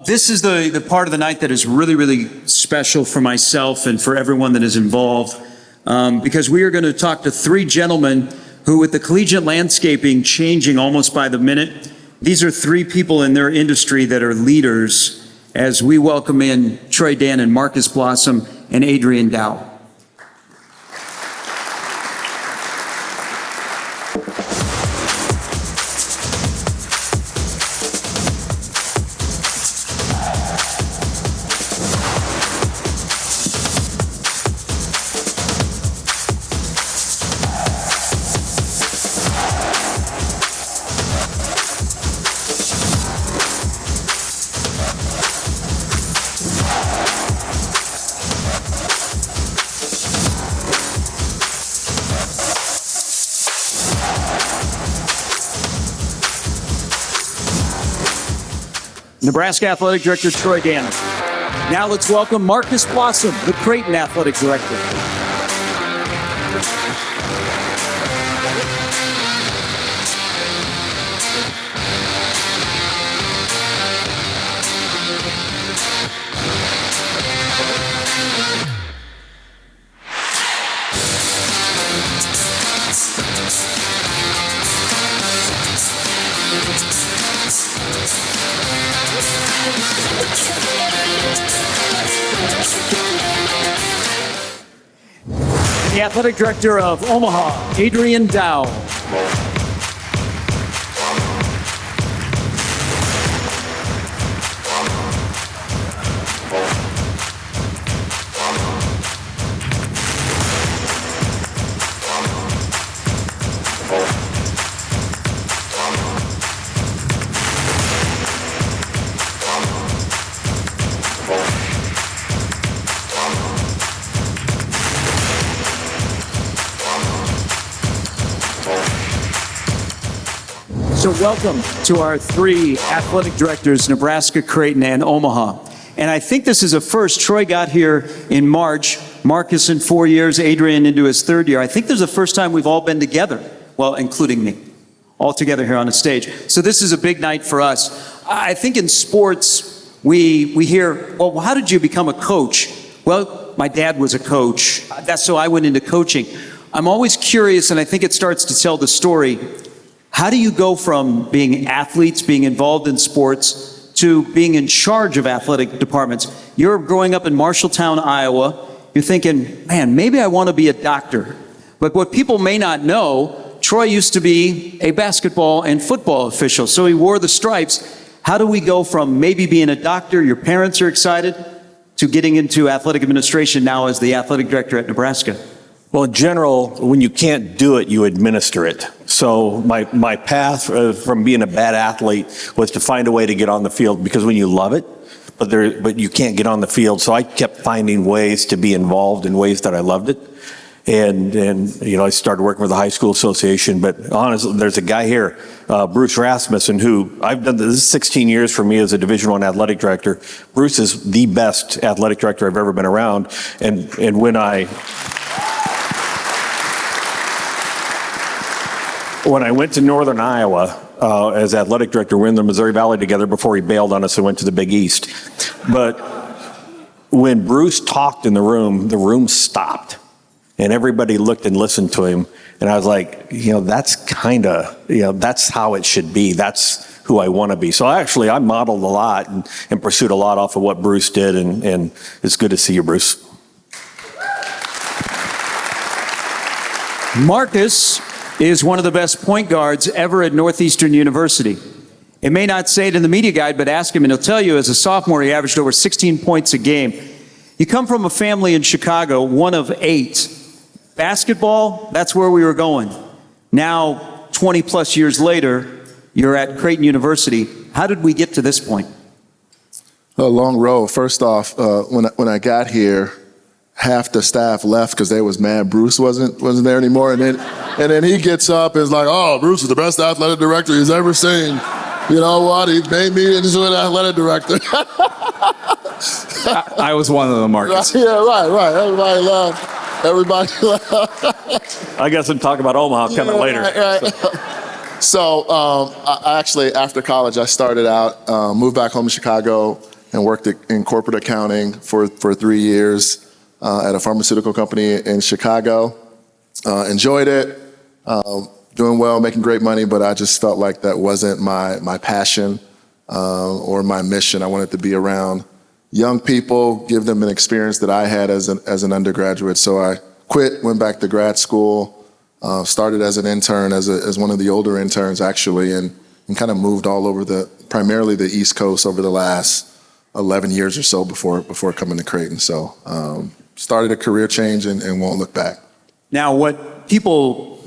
This is the part of the night that is really, really special for myself and for everyone that is involved, because we are going to talk to three gentlemen who, with the collegiate landscaping changing almost by the minute, these are three people in their industry that are leaders, as we welcome in Troy Dannen, Marcus Blossom, and Adrian Dowell. Nebraska Athletic Director Troy Dannen. Now let's welcome Marcus Blossom, the Creighton Athletic Director. The Athletic Director of Omaha, Adrian Dowell. So welcome to our three athletic directors, Nebraska, Creighton, and Omaha. And I think this is a first. Troy got here in March, Marcus in 4 years, Adrian into his third year. I think this is the first time we've all been together, well, including me, all together here on a stage. So this is a big night for us. I think in sports, we hear, well, how did you become a coach? Well, my dad was a coach. That's so I went into coaching. I'm always curious, and I think it starts to tell the story. How do you go from being athletes, being involved in sports, to being in charge of athletic departments? You're growing up in Marshalltown, Iowa. You're thinking, man, maybe I want to be a doctor. But what people may not know, Troy used to be a basketball and football official, so he wore the stripes. How do we go from maybe being a doctor, your parents are excited, to getting into athletic administration now as the athletic director at Nebraska? Well, in general, when you can't do it, you administer it. So my path from being a bad athlete was to find a way to get on the field, because when you love it, but you can't get on the field. So I kept finding ways to be involved in ways that I loved it. And you know, I started working with the high school association. But honestly, there's a guy here, Bruce Rasmussen, who I've done this is 16 years for me as a Division I athletic director. Bruce is the best athletic director I've ever been around. And when I went to Northern Iowa as athletic director, we're in the Missouri Valley together before he bailed on us and went to the Big East. But when Bruce talked in the room stopped, and everybody looked and listened to him. And I was like, you know, that's that's how it should be. That's who I want to be. So I modeled a lot and pursued a lot off of what Bruce did. And it's good to see you, Bruce. Marcus is one of the best point guards ever at Northeastern University. It may not say it in the media guide, but ask him and he'll tell you as a sophomore he averaged over 16 points a game. You come from a family in Chicago, one of 8. Basketball, that's where we were going. Now, 20 plus years later, you're at Creighton University. How did we get to this point? A long road. First off, when I got here, half the staff left because they was mad Bruce wasn't there anymore. And then he gets up and is like, oh, Bruce is the best athletic director he's ever seen. You know what? He made me into an athletic director. I was one of the Marcus. Yeah, right. Everybody left. I got some talk about Omaha coming later. Right. So I actually, after college, I started out, moved back home to Chicago, and worked in corporate accounting for 3 years at a pharmaceutical company in Chicago. Enjoyed it, doing well, making great money, but I just felt like that wasn't my passion or my mission. I wanted to be around young people, give them an experience that I had as an undergraduate. So I quit, went back to grad school, started as an intern, as one of the older interns actually, and kind of moved all over primarily the East Coast over the last 11 years or so before coming to Creighton. So started a career change and won't look back. Now, what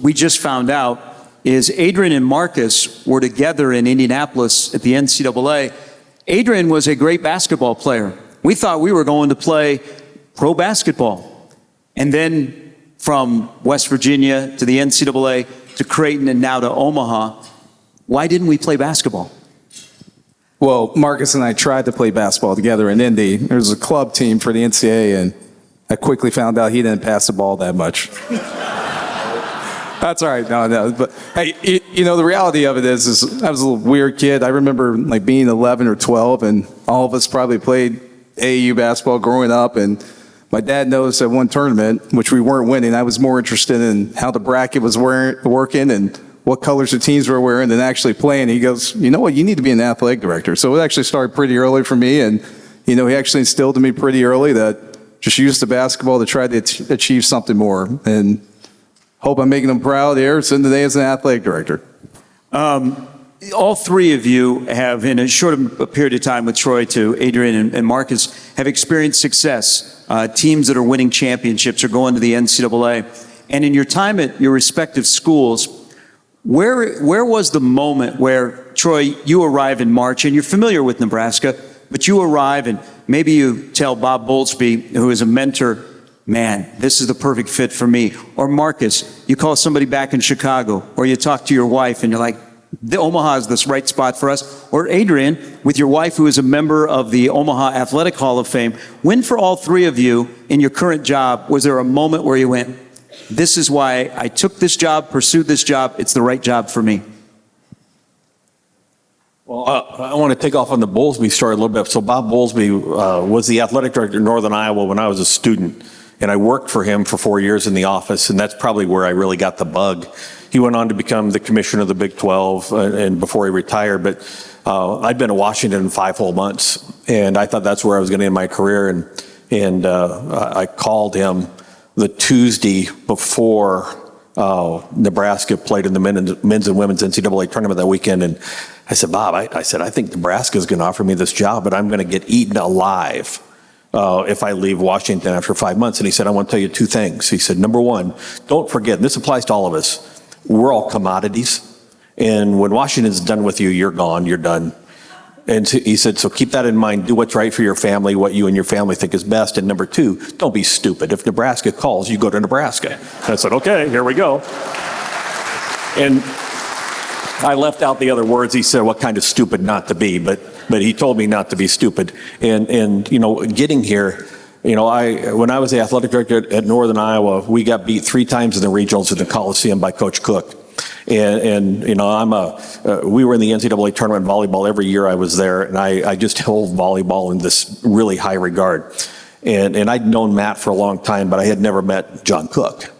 we just found out is Adrian and Marcus were together in Indianapolis at the NCAA. Adrian was a great basketball player. We thought we were going to play pro basketball. And then from West Virginia to the NCAA to Creighton and now to Omaha, why didn't we play basketball? Well, Marcus and I tried to play basketball together in Indy. There was a club team for the NCAA, and I quickly found out he didn't pass the ball that much. That's all right. No. But hey, the reality of it is I was a little weird kid. I remember like being 11 or 12, and all of us probably played AAU basketball growing up. And my dad noticed at one tournament, which we weren't winning, I was more interested in how the bracket was working and what colors the teams were wearing than actually playing. He goes, you know what, you need to be an athletic director. So it actually started pretty early for me. And, he actually instilled in me pretty early that just use the basketball to try to achieve something more. And hope I'm making them proud here sitting today as an athletic director. All three of you have, in a short period of time with Troy to Adrian and Marcus, have experienced success. Teams that are winning championships or going to the NCAA. And in your time at your respective schools, where was the moment where, Troy, you arrive in March, and you're familiar with Nebraska, but you arrive and maybe you tell Bob Bowlesby, who is a mentor, man, this is the perfect fit for me. Or Marcus, you call somebody back in Chicago, or you talk to your wife and you're like, the Omaha is this right spot for us. Or Adrian, with your wife who is a member of the Omaha Athletic Hall of Fame. When for all three of you in your current job, was there a moment where you went, this is why I took this job, pursued this job, it's the right job for me? Well, I want to take off on the Bowlesby story a little bit. So Bob Bowlesby was the athletic director in Northern Iowa when I was a student. And I worked for him for 4 years in the office, and that's probably where I really got the bug. He went on to become the commissioner of the Big 12 and before he retired, but I'd been in Washington 5 whole months, and I thought that's where I was going to end my career, and I called him the Tuesday before Nebraska played in the men's and women's NCAA tournament that weekend, and I said, Bob, I said, I think Nebraska's going to offer me this job, but I'm going to get eaten alive if I leave Washington after 5 months. And he said, I want to tell you 2 things. He said, number one, don't forget, and this applies to all of us, we're all commodities. And when Washington's done with you, you're gone, you're done. And he said, so keep that in mind, do what's right for your family, what you and your family think is best. And number 2, don't be stupid. If Nebraska calls, you go to Nebraska. And I said, okay, here we go. And I left out the other words. He said, what kind of stupid not to be, but he told me not to be stupid. And getting here, when I was the athletic director at Northern Iowa, we got beat 3 times in the regionals in the Coliseum by Coach Cook. And we were in the NCAA tournament in volleyball every year I was there, and I just held volleyball in this really high regard. And I'd known Matt for a long time, but I had never met John Cook.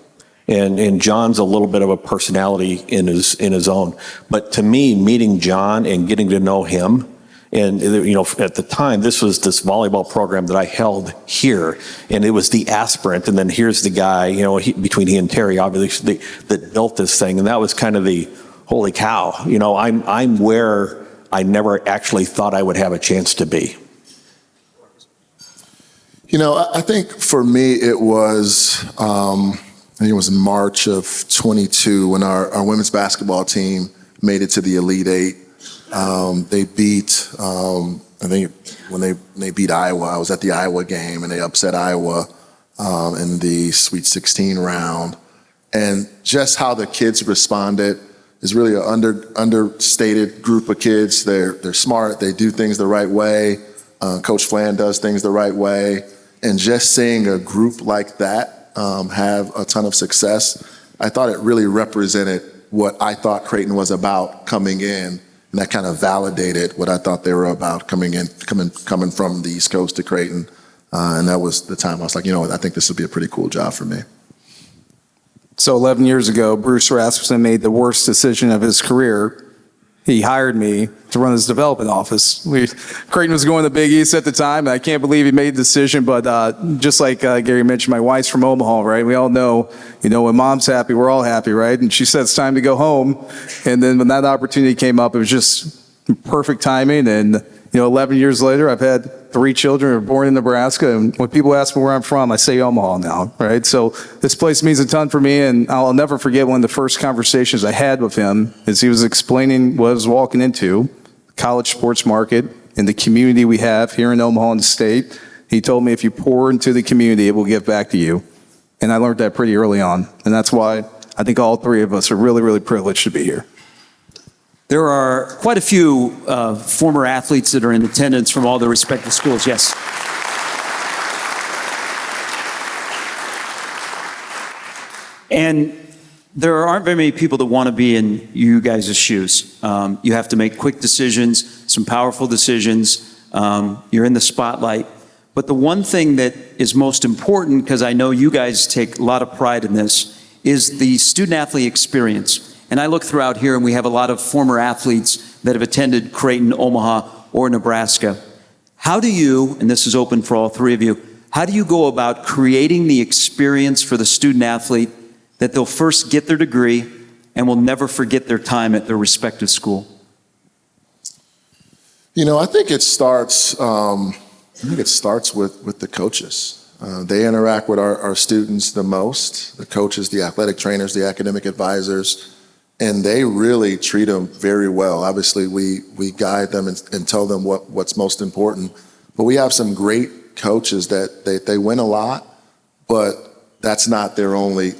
And John's a little bit of a personality in his own. But to me, meeting John and getting to know him, and at the time, this was this volleyball program that I held here, and it was the aspirant, and then here's the guy, between he and Terry, obviously, that built this thing, and that was kind of the holy cow. I'm where I never actually thought I would have a chance to be. I think for me it was, I think it was March of 22 when our women's basketball team made it to the Elite Eight. They beat, I think when they beat Iowa, I was at the Iowa game, and they upset Iowa in the Sweet 16 round. And just how the kids responded is really an understated group of kids. They're smart, they do things the right way. Coach Flan does things the right way. And just seeing a group like that have a ton of success, I thought it really represented what I thought Creighton was about coming in. And that kind of validated what I thought they were about coming from the East Coast to Creighton. And that was the time I was like, you know what, I think this would be a pretty cool job for me. So 11 years ago, Bruce Rasmussen made the worst decision of his career. He hired me to run his development office. Creighton was going to the Big East at the time, and I can't believe he made the decision, but just like Gary mentioned, my wife's from Omaha, right? We all know, when mom's happy, we're all happy, right? And she said it's time to go home, and then when that opportunity came up, it was just perfect timing, and 11 years later, I've had 3 children who were born in Nebraska, and when people ask me where I'm from, I say Omaha now, right? So this place means a ton for me, and I'll never forget one of the first conversations I had with him as he was explaining what I was walking into, college sports market, and the community we have here in Omaha and the state. He told me if you pour into the community, it will give back to you. And I learned that pretty early on, and that's why I think all 3 of us are really, really privileged to be here. There are quite a few former athletes that are in attendance from all the respective schools. Yes. And there aren't very many people that want to be in you guys' shoes. You have to make quick decisions, some powerful decisions. You're in the spotlight. But the one thing that is most important, because I know you guys take a lot of pride in this, is the student-athlete experience. And I look throughout here, and we have a lot of former athletes that have attended Creighton, Omaha, or Nebraska. How do you, and this is open for all 3 of you, how do you go about creating the experience for the student-athlete that they'll first get their degree and will never forget their time at their respective school? I think it starts with the coaches. They interact with our students the most, the coaches, the athletic trainers, the academic advisors, and they really treat them very well. Obviously, we guide them and tell them what's most important. But we have some great coaches that they win a lot, but that's not their only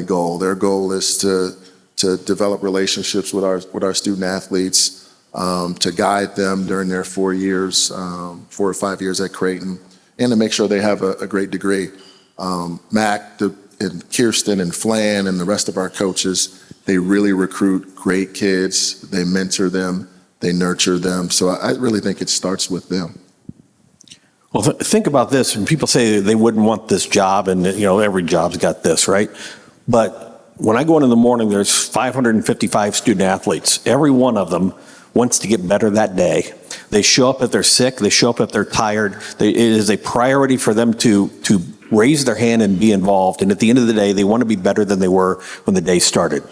goal. Their goal is to develop relationships with our student athletes, to guide them during their 4 or 5 years at Creighton, and to make sure they have a great degree. Mac and Kirsten and Flan and the rest of our coaches, they really recruit great kids. They mentor them. They nurture them. So I really think it starts with them. Well, think about this. When people say they wouldn't want this job, and every job's got this, right? But when I go in the morning, there's 555 student athletes. Every one of them wants to get better that day. They show up if they're sick. They show up if they're tired. It is a priority for them to raise their hand and be involved. And at the end of the day, they want to be better than they were when the day started.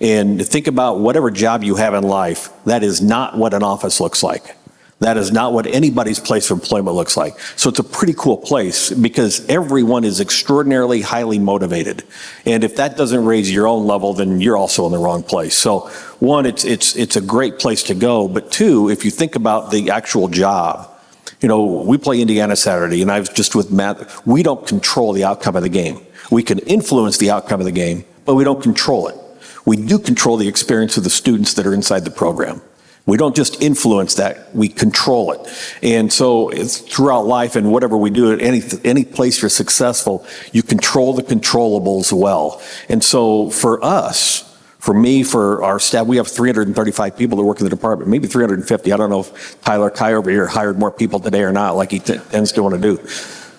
And think about whatever job you have in life, that is not what an office looks like. That is not what anybody's place of employment looks like. So it's a pretty cool place because everyone is extraordinarily highly motivated. And if that doesn't raise your own level, then you're also in the wrong place. So one, it's a great place to go. But 2, if you think about the actual job, we play Indiana Saturday, and I was just with Matt, we don't control the outcome of the game. We can influence the outcome of the game, but we don't control it. We do control the experience of the students that are inside the program. We don't just influence that, we control it. And so it's throughout life and whatever we do at any place you're successful, you control the controllables well. And so for us, for me, for our staff, we have 335 people that work in the department, maybe 350. I don't know if Tyler Kai over here hired more people today or not, like he tends to want to do.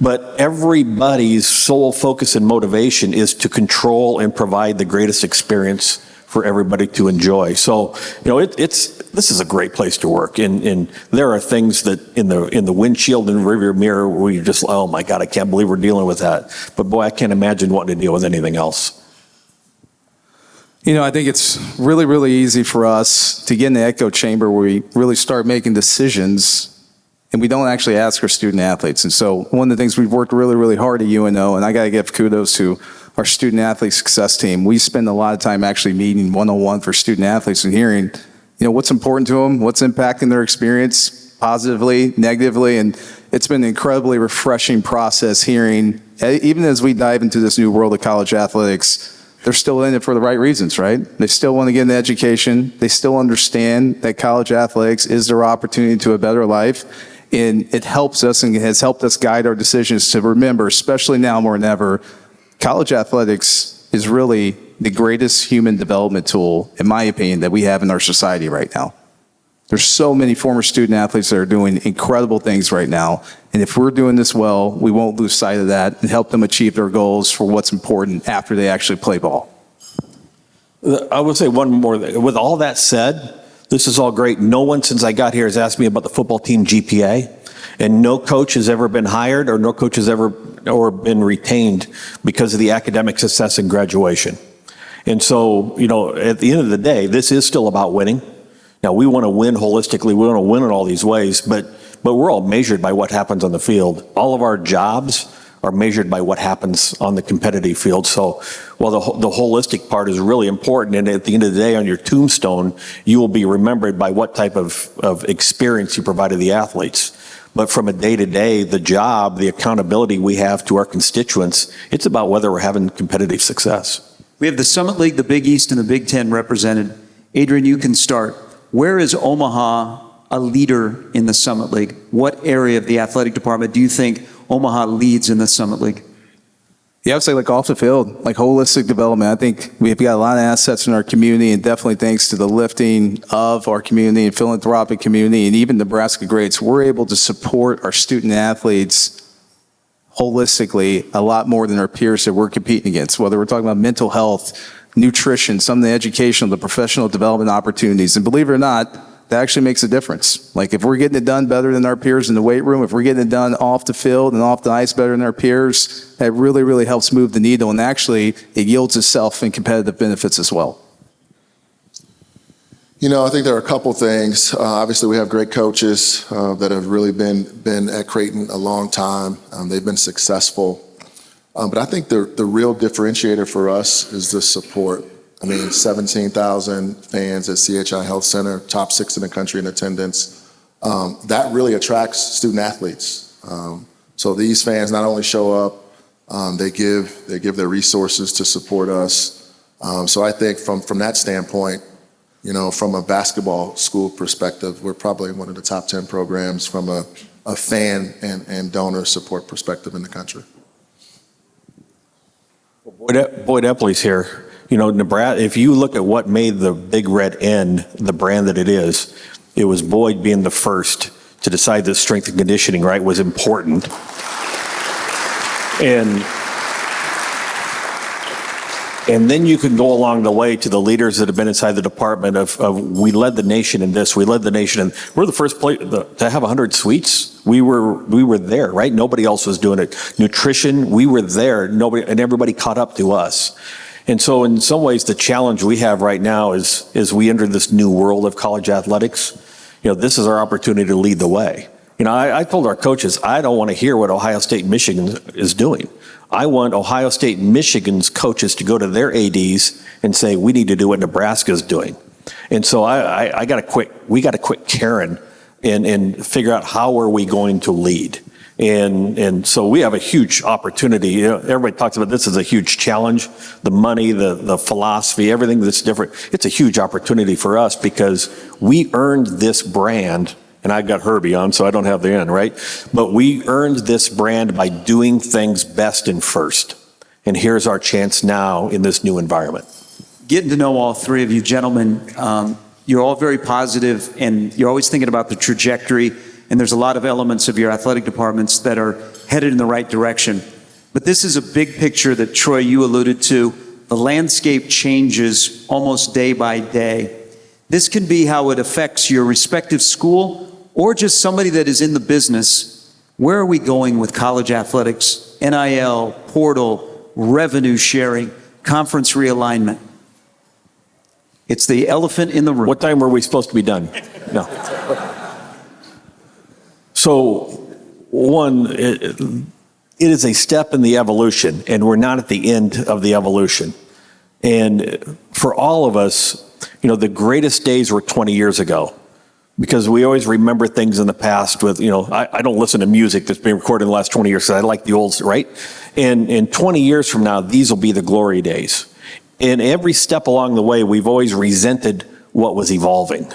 But everybody's sole focus and motivation is to control and provide the greatest experience for everybody to enjoy. So, this is a great place to work. And there are things that in the windshield and rearview mirror where you just, oh my God, I can't believe we're dealing with that. But boy, I can't imagine wanting to deal with anything else. I think it's really, really easy for us to get in the echo chamber where we really start making decisions and we don't actually ask our student athletes. And so one of the things we've worked really, really hard at UNO, and I got to give kudos to our student athlete success team, we spend a lot of time actually meeting one-on-one for student athletes and hearing, what's important to them, what's impacting their experience positively, negatively, and it's been an incredibly refreshing process hearing, even as we dive into this new world of college athletics, they're still in it for the right reasons, right? They still want to get an education. They still understand that college athletics is their opportunity to a better life. And it helps us and has helped us guide our decisions to remember, especially now more than ever, college athletics is really the greatest human development tool, in my opinion, that we have in our society right now. There's so many former student athletes that are doing incredible things right now. And if we're doing this well, we won't lose sight of that and help them achieve their goals for what's important after they actually play ball. I would say one more thing. With all that said, this is all great. No one since I got here has asked me about the football team GPA, and no coach has ever been hired or no coach has ever or been retained because of the academic success and graduation. And so, at the end of the day, this is still about winning. Now, we want to win holistically. We want to win in all these ways, but we're all measured by what happens on the field. All of our jobs are measured by what happens on the competitive field. So while the holistic part is really important, and at the end of the day on your tombstone, you will be remembered by what type of experience you provided the athletes. But from a day-to-day, the job, the accountability we have to our constituents, it's about whether we're having competitive success. We have the Summit League, the Big East, and the Big Ten represented. Adrian, you can start. Where is Omaha a leader in the Summit League? What area of the athletic department do you think Omaha leads in the Summit League? Yeah, I would say off the field, holistic development. I think we've got a lot of assets in our community, and definitely thanks to the lifting of our community and philanthropic community and even Nebraska greats, we're able to support our student athletes holistically a lot more than our peers that we're competing against, whether we're talking about mental health, nutrition, some of the educational, the professional development opportunities. And believe it or not, that actually makes a difference. If we're getting it done better than our peers in the weight room, if we're getting it done off the field and off the ice better than our peers, that really, really helps move the needle. And actually, it yields itself in competitive benefits as well. I think there are a couple things. Obviously, we have great coaches that have really been at Creighton a long time. They've been successful. But I think the real differentiator for us is the support. 17,000 fans at CHI Health Center, top 6 in the country in attendance. That really attracts student athletes. So these fans not only show up, they give their resources to support us. So I think from that standpoint, from a basketball school perspective, we're probably one of the top 10 programs from a fan and donor support perspective in the country. Boyd Epley's here. Nebraska, if you look at what made the Big Red N the brand that it is, it was Boyd being the first to decide that strength and conditioning, was important. And then you can go along the way to the leaders that have been inside the department of we led the nation in this, we led the nation in, we're the first place to have 100 suites. We were there, right? Nobody else was doing it. Nutrition, we were there. And everybody caught up to us. And so in some ways, the challenge we have right now is we enter this new world of college athletics. This is our opportunity to lead the way. I told our coaches, I don't want to hear what Ohio State and Michigan is doing. I want Ohio State and Michigan's coaches to go to their ADs and say, we need to do what Nebraska is doing. And so we got to quit caring and figure out how are we going to lead. And so we have a huge opportunity. Everybody talks about this as a huge challenge, the money, the philosophy, everything that's different. It's a huge opportunity for us because we earned this brand, and I got Herbie on, so I don't have the end, right? But we earned this brand by doing things best and first. And here's our chance now in this new environment. Getting to know all three of you gentlemen, you're all very positive, and you're always thinking about the trajectory. And there's a lot of elements of your athletic departments that are headed in the right direction. But this is a big picture that, Troy, you alluded to. The landscape changes almost day by day. This can be how it affects your respective school or just somebody that is in the business. Where are we going with college athletics, NIL, portal, revenue sharing, conference realignment? It's the elephant in the room. What time were we supposed to be done? No. So, one, it is a step in the evolution, and we're not at the end of the evolution. And for all of us, the greatest days were 20 years ago, because we always remember things in the past with, I don't listen to music that's been recorded in the last 20 years, because I like the old, right? And 20 years from now, these will be the glory days. And every step along the way, we've always resented what was evolving,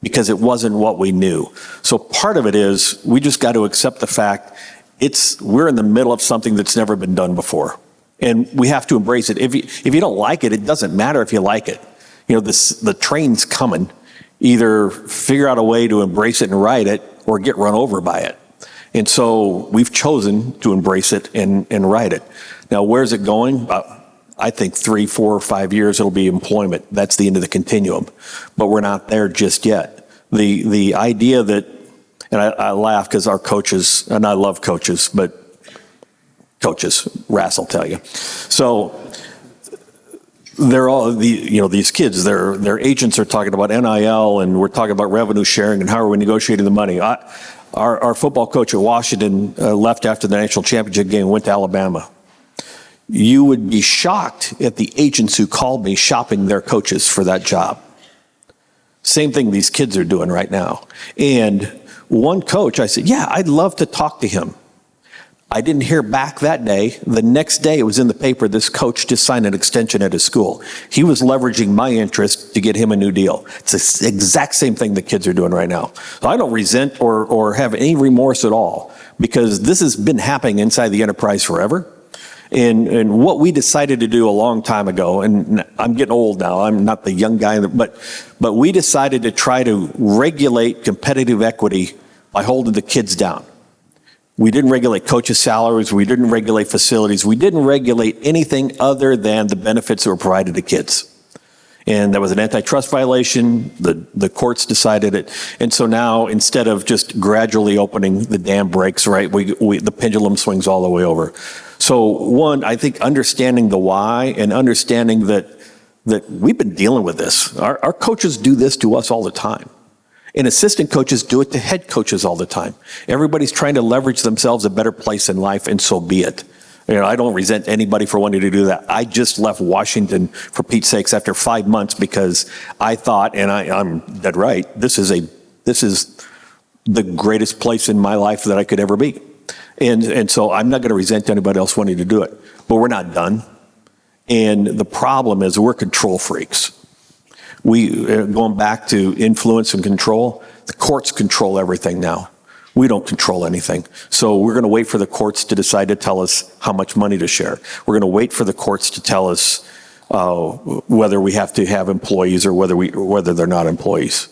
because it wasn't what we knew. So part of it is we just got to accept the fact we're in the middle of something that's never been done before. And we have to embrace it. If you don't like it, it doesn't matter if you like it. The train's coming, Either figure out a way to embrace it and ride it, or get run over by it. And so we've chosen to embrace it and ride it. Now, where's it going? I think 3, 4, or 5 years, it'll be employment. That's the end of the continuum. But we're not there just yet. The idea that, and I laugh because our coaches, and I love coaches, but coaches, Rass will tell you. So they're all, these kids, their agents are talking about NIL, and we're talking about revenue sharing and how are we negotiating the money. Our football coach at Washington left after the national championship game and went to Alabama. You would be shocked at the agents who called me shopping their coaches for that job. Same thing these kids are doing right now. And one coach, I said, yeah, I'd love to talk to him. I didn't hear back that day. The next day it was in the paper, this coach just signed an extension at his school. He was leveraging my interest to get him a new deal. It's the exact same thing the kids are doing right now. So I don't resent or have any remorse at all, because this has been happening inside the enterprise forever. And what we decided to do a long time ago, and I'm getting old now, I'm not the young guy, but we decided to try to regulate competitive equity by holding the kids down. We didn't regulate coaches' salaries. We didn't regulate facilities. We didn't regulate anything other than the benefits that were provided to kids. And that was an antitrust violation. The courts decided it. And so now, instead of just gradually opening the dam breaks, right, the pendulum swings all the way over. So one, I think understanding the why and understanding that we've been dealing with this. Our coaches do this to us all the time. And assistant coaches do it to head coaches all the time. Everybody's trying to leverage themselves a better place in life, and so be it. I don't resent anybody for wanting to do that. I just left Washington, for Pete's sakes, after 5 months, because I thought, and I'm dead right, this is the greatest place in my life that I could ever be. And so I'm not going to resent anybody else wanting to do it. But we're not done. And the problem is we're control freaks. Going back to influence and control, the courts control everything now. We don't control anything. So we're going to wait for the courts to decide to tell us how much money to share. We're going to wait for the courts to tell us whether we have to have employees or whether they're not employees.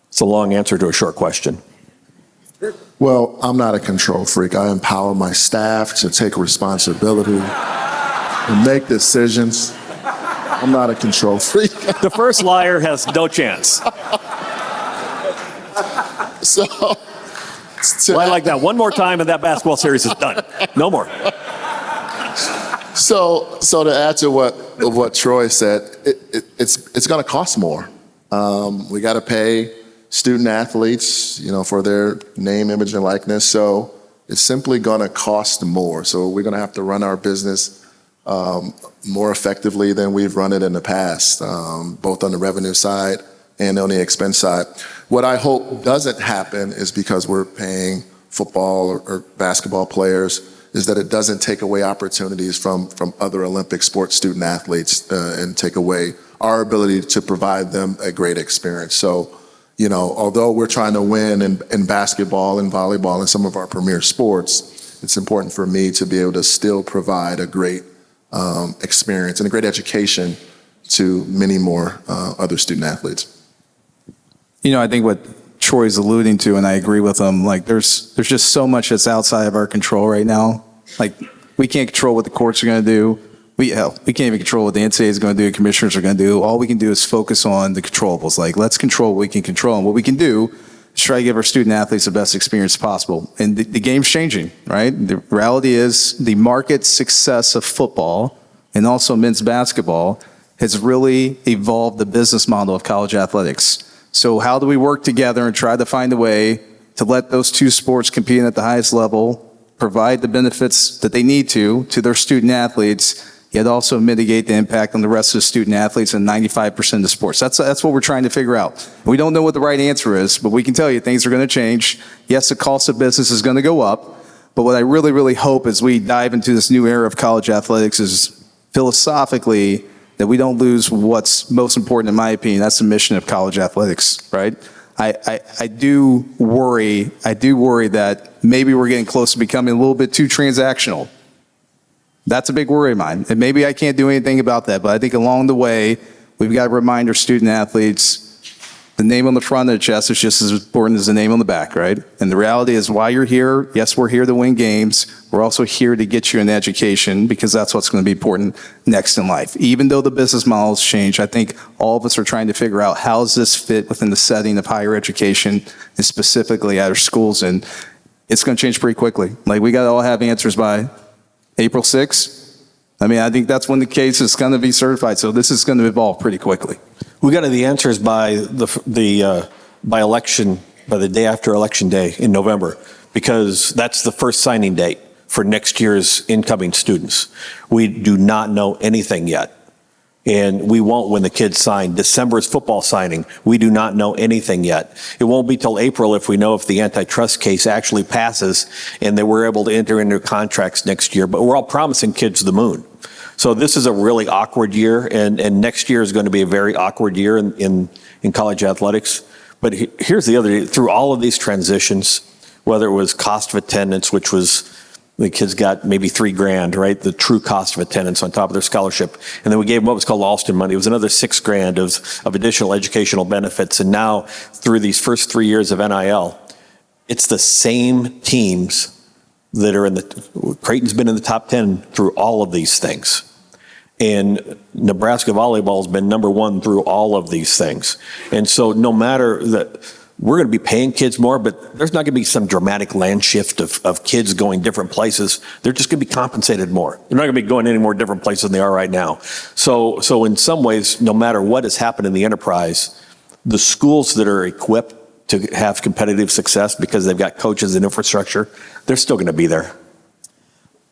It's a long answer to a short question. Well, I'm not a control freak. I empower my staff to take responsibility and make decisions. I'm not a control freak. The first liar has no chance. Well, I like that. One more time and that basketball series is done. No more. So to add to what Troy said, it's going to cost more. We got to pay student athletes, for their name, image, and likeness. So it's simply going to cost more. So we're going to have to run our business more effectively than we've run it in the past, both on the revenue side and on the expense side. What I hope doesn't happen is, because we're paying football or basketball players, is that it doesn't take away opportunities from other Olympic sports student athletes and take away our ability to provide them a great experience. So, although we're trying to win in basketball and volleyball and some of our premier sports, it's important for me to be able to still provide a great experience and a great education to many more other student athletes. I think what Troy's alluding to, and I agree with him, there's just so much that's outside of our control right now. We can't control what the courts are going to do. We can't even control what the NCAA is going to do, commissioners are going to do. All we can do is focus on the controllables. Let's control what we can control. And what we can do is try to give our student athletes the best experience possible. And the game's changing, right? The reality is the market success of football and also men's basketball has really evolved the business model of college athletics. So how do we work together and try to find a way to let those two sports compete at the highest level, provide the benefits that they need to their student athletes, yet also mitigate the impact on the rest of the student athletes and 95% of the sports? That's what we're trying to figure out. We don't know what the right answer is, but we can tell you things are going to change. Yes, the cost of business is going to go up, but what I really, really hope as we dive into this new era of college athletics is philosophically that we don't lose what's most important, in my opinion. That's the mission of college athletics, right? I do worry that maybe we're getting close to becoming a little bit too transactional. That's a big worry of mine. And maybe I can't do anything about that, but I think along the way, we've got to remind our student athletes the name on the front of the chest is just as important as the name on the back, right? And the reality is why you're here, yes, we're here to win games. We're also here to get you an education because that's what's going to be important next in life. Even though the business models change, I think all of us are trying to figure out how does this fit within the setting of higher education and specifically at our schools. And it's going to change pretty quickly. Like we got to all have answers by April 6th. I mean, I think that's when the case is going to be certified. So this is going to evolve pretty quickly. We got the answers by by election, by the day after election day in November, because that's the first signing date for next year's incoming students. We do not know anything yet, and we won't when the kids sign. December's football signing, we do not know anything yet. It won't be till April if we know if the antitrust case actually passes and that we're able to enter into contracts next year. But we're all promising kids the moon. So this is a really awkward year, and next year is going to be a very awkward year in college athletics. But here's the other, through all of these transitions, whether it was cost of attendance, which was the kids got maybe $3,000, right? The true cost of attendance on top of their scholarship. And then we gave them what was called Alston money. It was another $6,000 of additional educational benefits. And now through these first 3 years of NIL, it's the same teams that are Creighton's been in the top 10 through all of these things. And Nebraska volleyball has been number one through all of these things. And so no matter that, we're going to be paying kids more, but there's not going to be some dramatic land shift of kids going different places. They're just going to be compensated more. They're not going to be going any more different places than they are right now. So in some ways, no matter what has happened in the enterprise, the schools that are equipped to have competitive success because they've got coaches and infrastructure, they're still going to be there.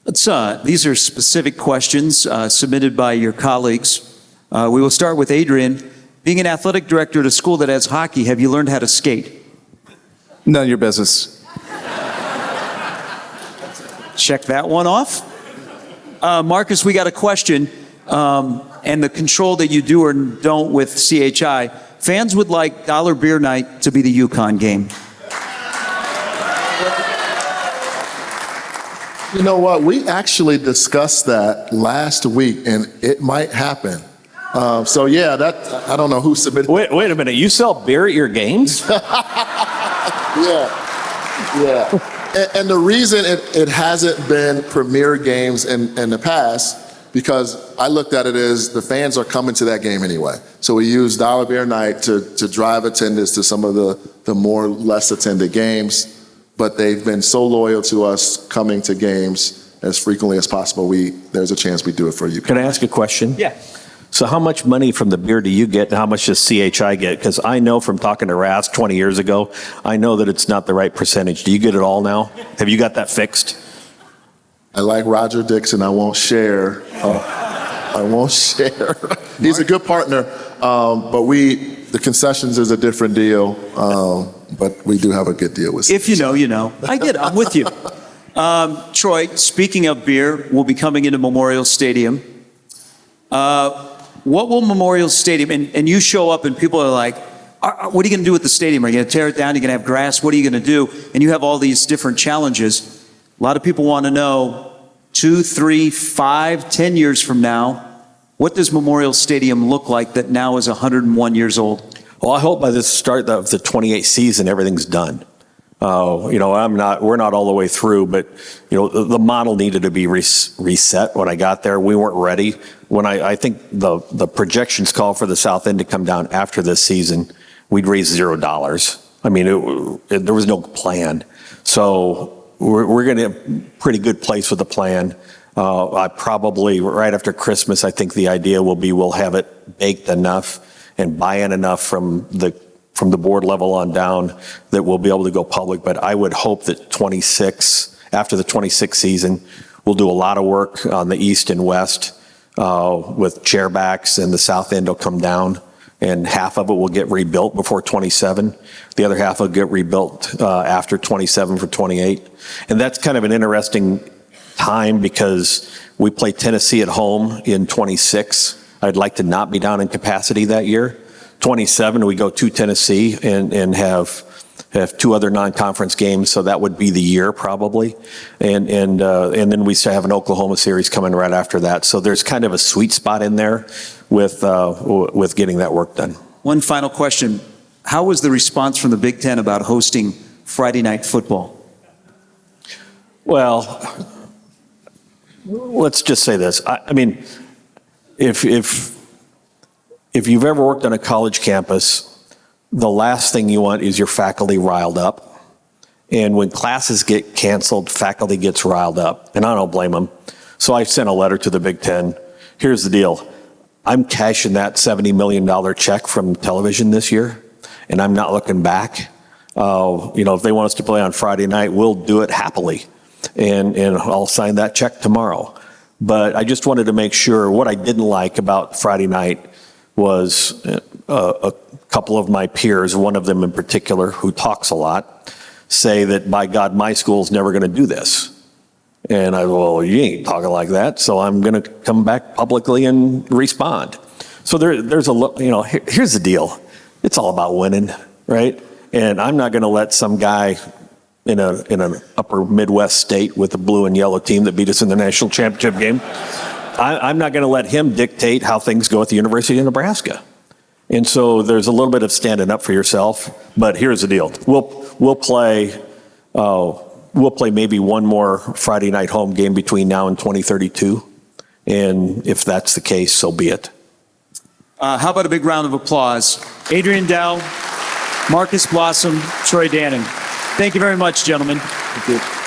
These are specific questions submitted by your colleagues. We will start with Adrian. Being an athletic director at a school that has hockey, have you learned how to skate? None of your business. Check that one off. Marcus, we got a question, and the control that you do or don't with CHI. Fans would like Dollar Beer Night to be the UConn game. You know what? We actually discussed that last week, and it might happen. So yeah, I don't know who submitted. Wait a minute. You sell beer at your games? Yeah. And the reason it hasn't been premier games in the past, because I looked at it as the fans are coming to that game anyway. So we use Dollar Beer Night to drive attendance to some of the more less attended games. But they've been so loyal to us coming to games as frequently as possible. There's a chance we do it for you. Can I ask a question? Yeah. So how much money from the beer do you get and how much does CHI get? Because I know from talking to Raz 20 years ago, I know that it's not the right percentage. Do you get it all now? Have you got that fixed? I like Roger Dixon. I won't share. He's a good partner, but the concessions is a different deal. But we do have a good deal with CHI. If you know, you know. I get it. I'm with you. Troy, speaking of beer, we'll be coming into Memorial Stadium. What will Memorial Stadium, and you show up and people are like, what are you going to do with the stadium? Are you going to tear it down? Are you going to have grass? What are you going to do? And you have all these different challenges. A lot of people want to know 2, 3, 5, 10 years from now, what does Memorial Stadium look like that now is 101 years old? Well, I hope by the start of the 28th season, everything's done. We're not all the way through, but the model needed to be reset when I got there. We weren't ready. When I think the projections call for the South End to come down after this season, we'd raise $0. I mean, there was no plan. So we're going to a pretty good place with the plan. I probably right after Christmas, I think the idea will be we'll have it baked enough and buy-in enough from the board level on down that we'll be able to go public. But I would hope that after the 26th season, we'll do a lot of work on the east and west with chairbacks, and the south end will come down, and half of it will get rebuilt before 27. The other half will get rebuilt after 27 for 28. And that's kind of an interesting time because we play Tennessee at home in 26. I'd like to not be down in capacity that year. 27, we go to Tennessee and have 2 other non-conference games, so that would be the year probably. And then we still have an Oklahoma series coming right after that. So there's kind of a sweet spot in there with getting that work done. One final question. how was the response from the Big Ten about hosting Friday night football? Well, let's just say this. I mean, if you've ever worked on a college campus, the last thing you want is your faculty riled up. And when classes get canceled, faculty gets riled up, and I don't blame them. So I sent a letter to the Big Ten. Here's the deal. I'm cashing that $70 million check from television this year, and I'm not looking back. If they want us to play on Friday night, we'll do it happily, and I'll sign that check tomorrow. But I just wanted to make sure. What I didn't like about Friday night was a couple of my peers, one of them in particular, who talks a lot, say that, by God, my school's never going to do this. And I go, well, you ain't talking like that, so I'm going to come back publicly and respond. So there's here's the deal. It's all about winning, right? And I'm not going to let some guy in an upper Midwest state with a blue and yellow team that beat us in the national championship game. I'm not going to let him dictate how things go at the University of Nebraska. And so there's a little bit of standing up for yourself. But here's the deal: we'll play maybe one more Friday night home game between now and 2032. And if that's the case, so be it. How about a big round of applause? Adrian Dowell, Marcus Blossom, Troy Dannen. Thank you very much, gentlemen. Thank you.